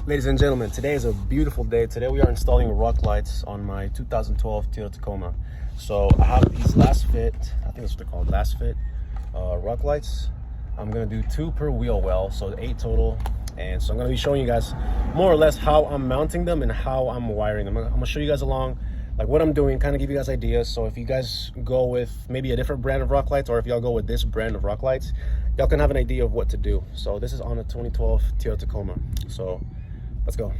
Ladies and gentlemen, today is a beautiful day. Today we are installing rock lights on my 2012 Toyota Tacoma. So I have these LasFit, I think that's what they're called, LasFit rock lights. I'm gonna do 2 per wheel well, so 8 total. And so I'm gonna be showing you guys more or less how I'm mounting them and how I'm wiring them. I'm gonna show you guys along like what I'm doing, kind of give you guys ideas. So if you guys go with maybe a different brand of rock lights, or if y'all go with this brand of rock lights, y'all can have an idea of what to do. So this is on a 2012 Toyota Tacoma. So let's go.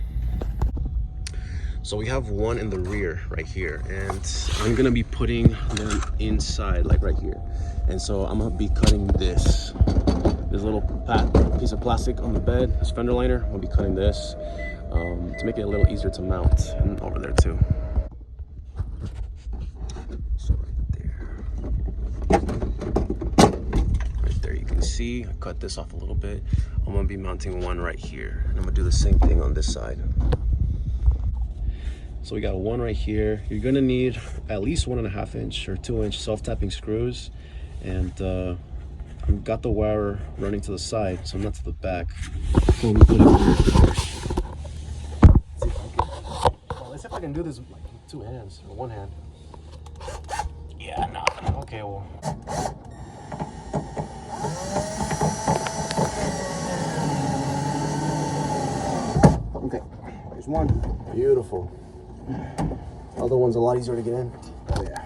So we have one in the rear right here, and I'm gonna be putting them inside, like right here. And so I'm gonna be cutting this little piece of plastic on the bed, this fender liner. I'm gonna be cutting this to make it a little easier to mount, and over there too. So right there you can see I cut this off a little bit. I'm gonna be mounting one right here, and I'm gonna do the same thing on this side. So we got one right here. You're gonna need at least 1.5 inch or 2 inch self-tapping screws, and I've got the wire running to the side, so not to the back. So let me put it let's see if I can do this with like 2 hands or 1 hand. Yeah, no. Okay, well. Okay, there's one. Beautiful. Other one's a lot easier to get in. Oh yeah.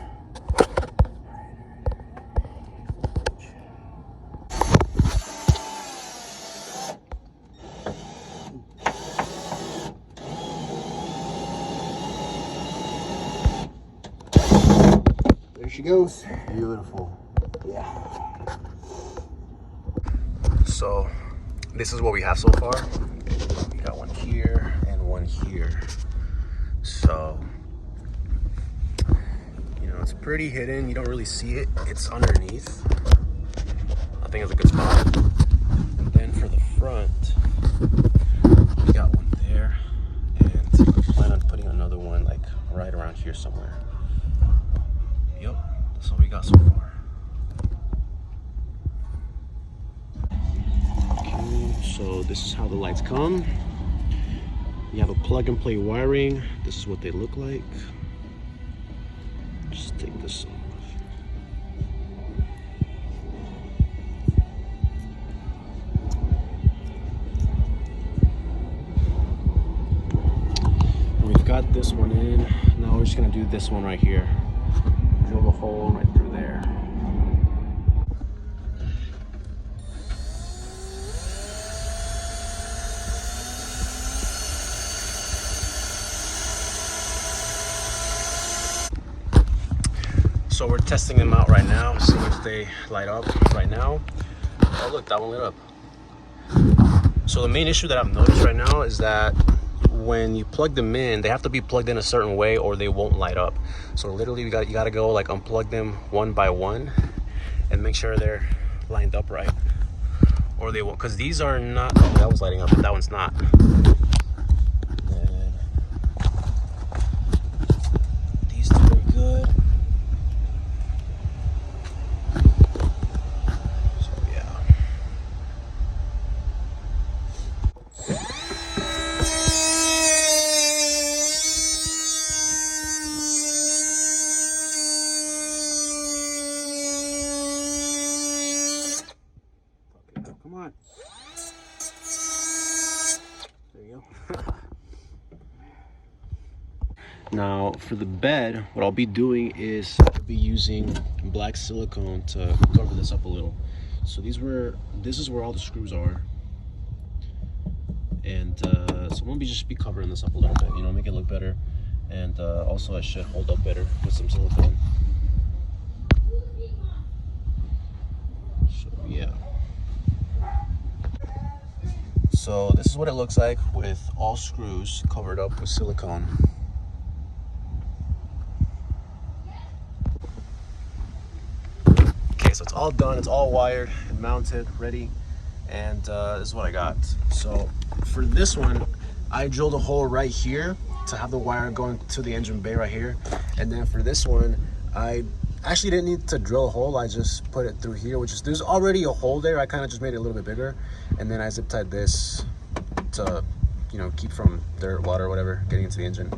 There she goes. Beautiful. Yeah. So this is what we have so far. We got one here and one here. So, you know, it's pretty hidden. You don't really see it. It's underneath. I think it's a good spot. And then for the front, we got one there. And we plan on putting another one like right around here somewhere. Yep, that's what we got so far. Okay, so this is how the lights come. You have a plug and play wiring. This is what they look like. Just take this off. We've got this one in. Now we're just gonna do this one right here. Drill a hole right through there. So we're testing them out right now, seeing if they light up right now. Oh look, that one lit up. So the main issue that I've noticed right now is that when you plug them in, they have to be plugged in a certain way or they won't light up. So literally you gotta go like unplug them one by one and make sure they're lined up right, or they won't, because these are not. Oh, that one's lighting up, but that one's not. And these two are good. Come on. There you go. Now for the bed, what I'll be doing is I'll be using black silicone to cover this up a little. So this is where all the screws are. And so I'm gonna just be covering this up a little bit, you know, make it look better. And also it should hold up better with some silicone. So yeah. So this is what it looks like with all screws covered up with silicone. Okay, so it's all done, it's all wired and mounted, ready, and this is what I got. So for this one, I drilled a hole right here to have the wire going to the engine bay right here. And then for this one, I actually didn't need to drill a hole. I just put it through here, which is, there's already a hole there. I kind of just made it a little bit bigger. And then I zip tied this to you know, keep from dirt, water, whatever getting into the engine.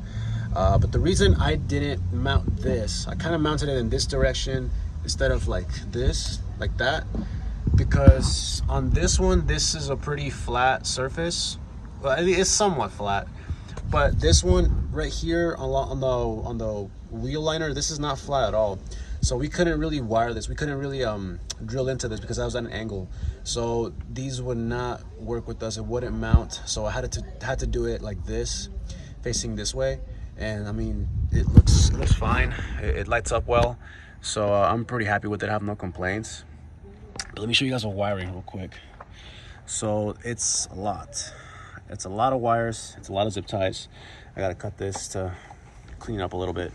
But the reason I didn't mount this, I kind of mounted it in this direction instead of like this, like that, because on this one, this is a pretty flat surface. Well, it's somewhat flat, but this one right here on the wheel liner, this is not flat at all. So we couldn't really wire this. We couldn't really drill into this because I was at an angle. So these would not work with us. It wouldn't mount. So I had to do it like this, facing this way. And I mean, it looks fine. It lights up well. So I'm pretty happy with it. I have no complaints. But let me show you guys the wiring real quick. So it's a lot. It's a lot of wires. It's a lot of zip ties. I gotta cut this to clean up a little bit.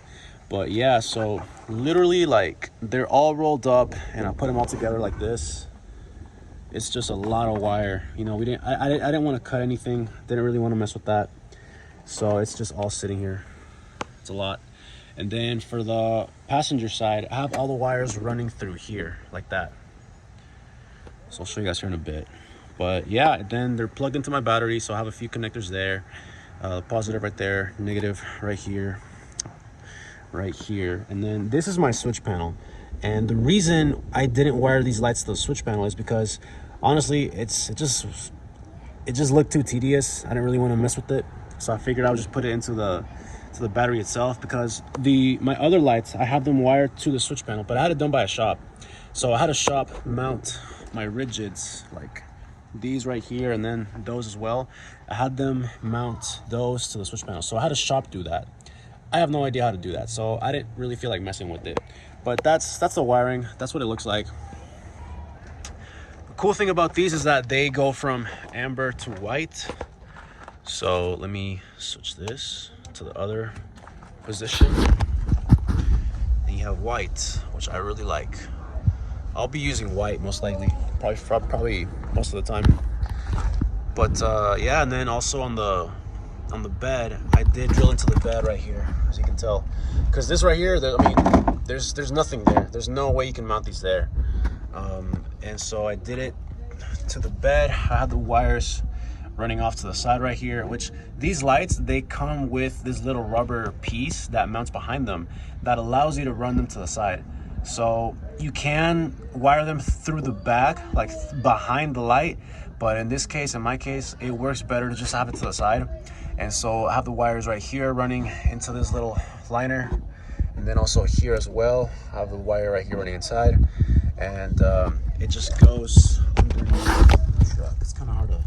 But yeah, so literally like they're all rolled up and I put them all together like this. It's just a lot of wire. You know, I didn't want to cut anything. Didn't really want to mess with that. So it's just all sitting here. It's a lot. And then for the passenger side, I have all the wires running through here like that. So I'll show you guys here in a bit. But yeah, then they're plugged into my battery. So I have a few connectors there. Positive right there, negative right here, and then this is my switch panel. And the reason I didn't wire these lights to the switch panel is because honestly, it just looked too tedious. I didn't really want to mess with it, so I figured I would just put it into the battery itself, because my other lights, I have them wired to the switch panel, but I had it done by a shop. So I had a shop mount my rigids, like these right here, and then those as well. I had them mount those to the switch panel. So I had a shop do that. I have no idea how to do that, so I didn't really feel like messing with it. But that's the wiring. That's what it looks like. The cool thing about these is that they go from amber to white. So let me switch this to the other position. And you have white, which I really like. I'll be using white most likely, probably most of the time. But yeah, and then also on the bed, I did drill into the bed right here, as you can tell, because this right here, I mean, there's nothing there. There's no way you can mount these there. And so I did it to the bed. I had the wires running off to the side right here, which these lights, they come with this little rubber piece that mounts behind them that allows you to run them to the side. So you can wire them through the back, like behind the light, but in this case, in my case, it works better to just have it to the side. And so I have the wires right here running into this little liner, and then also here as well, I have the wire right here running inside, and it just goes underneath the truck. It's kind of hard to,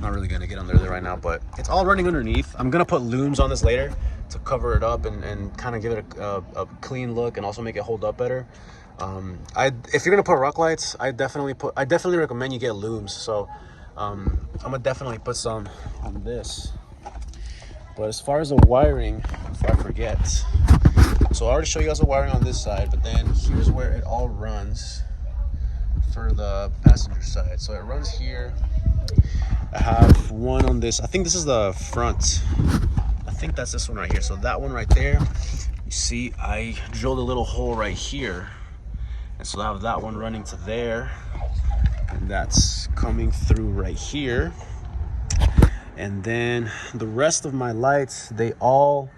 not really gonna get under there right now, but it's all running underneath. I'm gonna put looms on this later to cover it up and kind of give it a clean look and also make it hold up better. If you're gonna put rock lights, I definitely recommend you get looms. So I'm gonna definitely put some on this. But as far as the wiring, before I forget, so I already showed you guys the wiring on this side, but then here's where it all runs for the passenger side. So it runs here. I have one on this. I think this is the front. I think that's this one right here. So that one right there, you see, I drilled a little hole right here. And so I have that one running to there. And that's coming through right here. And then the rest of my lights, they all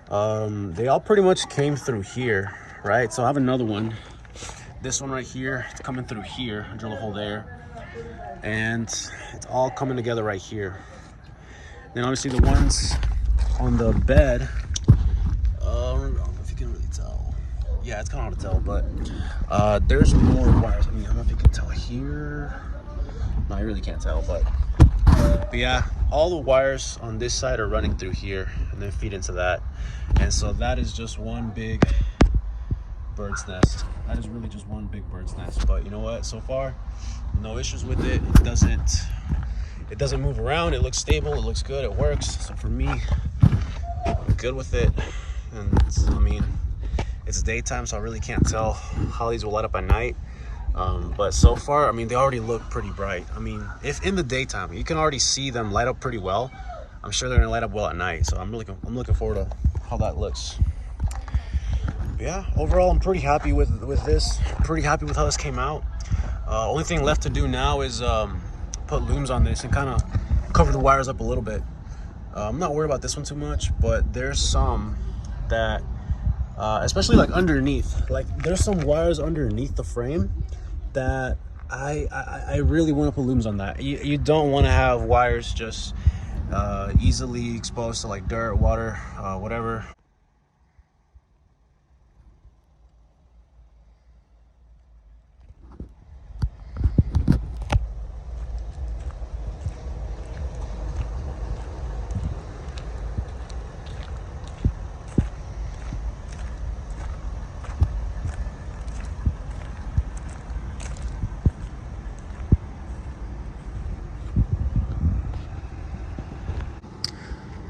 pretty much came through here, right? So I have another one. This one right here, it's coming through here. I drill a hole there. And it's all coming together right here. Then obviously the ones on the bed, I don't know if you can really tell. Yeah, it's kind of hard to tell, but there's more wires. I mean, I don't know if you can tell here. No, I really can't tell, but yeah, all the wires on this side are running through here and then feed into that. And so that is just one big bird's nest. That is really just one big bird's nest. But you know what? So far, no issues with it. It doesn't move around. It looks stable. It looks good. It works. So for me, I'm good with it. And I mean, it's daytime, so I really can't tell how these will light up at night. But so far, I mean, they already look pretty bright. I mean, if in the daytime, you can already see them light up pretty well. I'm sure they're gonna light up well at night. So I'm looking forward to how that looks. But yeah, overall, I'm pretty happy with this. Pretty happy with how this came out. Only thing left to do now is put looms on this and kind of cover the wires up a little bit. I'm not worried about this one too much, but there's some that, especially like underneath, like there's some wires underneath the frame that I really want to put looms on that. You don't want to have wires just easily exposed to like dirt, water, whatever.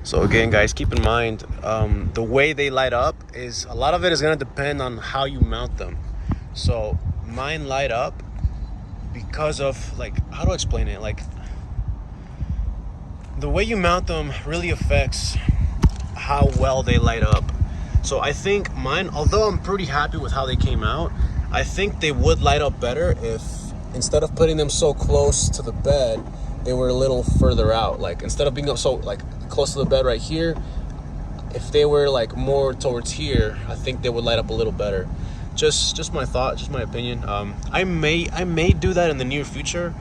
So again, guys, keep in mind, the way they light up is, a lot of it is going to depend on how you mount them. So mine light up because of, like, how do I explain it? Like, the way you mount them really affects how well they light up. So I think mine, although I'm pretty happy with how they came out, I think they would light up better if, instead of putting them so close to the bed, they were a little further out. Like, instead of being up so like close to the bed right here, if they were like more towards here, I think they would light up a little better. Just my thought, just my opinion. I may do that in the near future.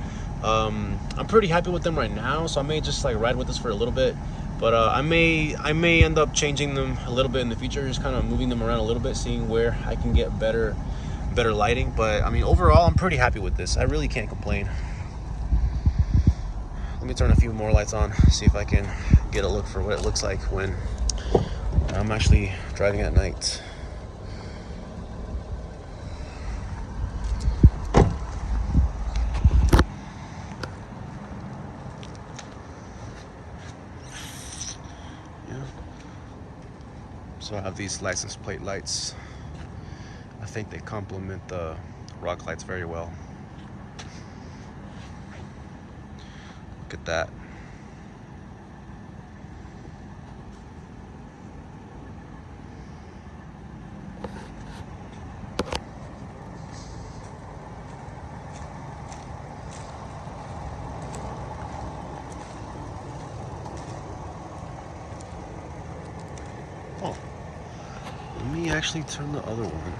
I'm pretty happy with them right now, so I may just like ride with this for a little bit. But I may end up changing them a little bit in the future, just kind of moving them around a little bit, seeing where I can get better lighting. But I mean, overall, I'm pretty happy with this. I really can't complain. Let me turn a few more lights on, see if I can get a look for what it looks like when I'm actually driving at night. Yeah. So I have these license plate lights. I think they complement the rock lights very well. Look at that. Oh, let me actually turn the other one.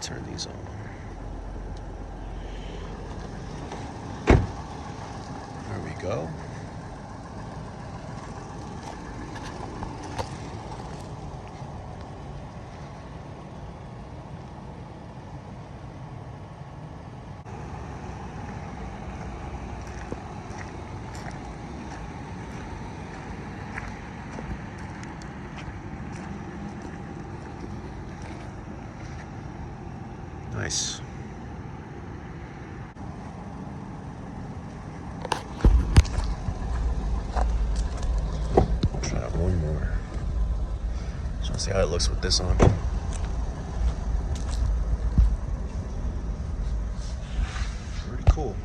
Turn these on. There we go. Nice. Try out one more. Just want to see how it looks with this on. Pretty cool.